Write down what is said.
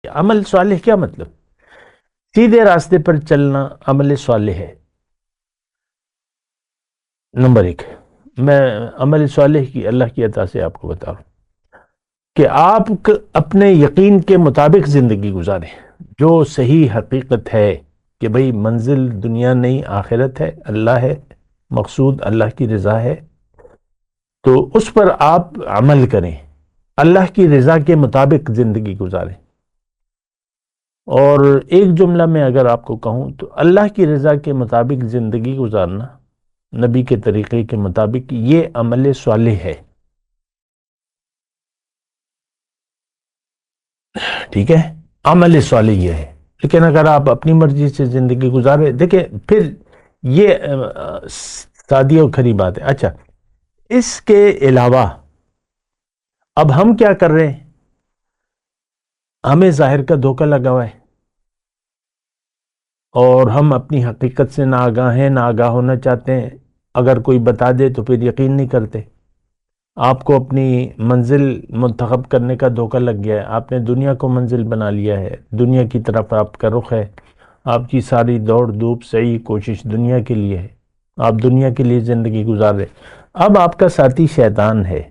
عمل صالح کیا مطلب؟ سیدھے راستے پر چلنا عمل صالح ہے. نمبر ایک، میں عمل صالح کی اللہ کی عطا سے آپ کو بتا رہا ہوں کہ آپ اپنے یقین کے مطابق زندگی گزاریں. جو صحیح حقیقت ہے کہ بھئی منزل دنیا نہیں آخرت ہے، اللہ ہے، مقصود اللہ کی رضا ہے، تو اس پر آپ عمل کریں، اللہ کی رضا کے مطابق زندگی گزاریں. اور ایک جملہ میں اگر آپ کو کہوں تو اللہ کی رضا کے مطابق زندگی گزارنا، نبی کے طریقے کے مطابق، یہ عمل صالح ہے. ٹھیک ہے، عمل صالح یہ ہے. لیکن اگر آپ اپنی مرضی سے زندگی گزارے، دیکھیں پھر یہ سادی اور کھری بات ہے. اچھا، اس کے علاوہ اب ہم کیا کر رہے ہیں؟ ہمیں ظاہر کا دھوکہ لگا ہوا ہے اور ہم اپنی حقیقت سے ناآگاہ ہیں، ناآگاہ ہونا چاہتے ہیں. اگر کوئی بتا دے تو پھر یقین نہیں کرتے. آپ کو اپنی منزل منتخب کرنے کا دھوکہ لگ گیا ہے، آپ نے دنیا کو منزل بنا لیا ہے، دنیا کی طرف آپ کا رخ ہے، آپ کی ساری دوڑ دھوپ سعی کوشش دنیا کے لیے ہے، آپ دنیا کے لیے زندگی گزار رہے. اب آپ کا ساتھی شیطان ہے،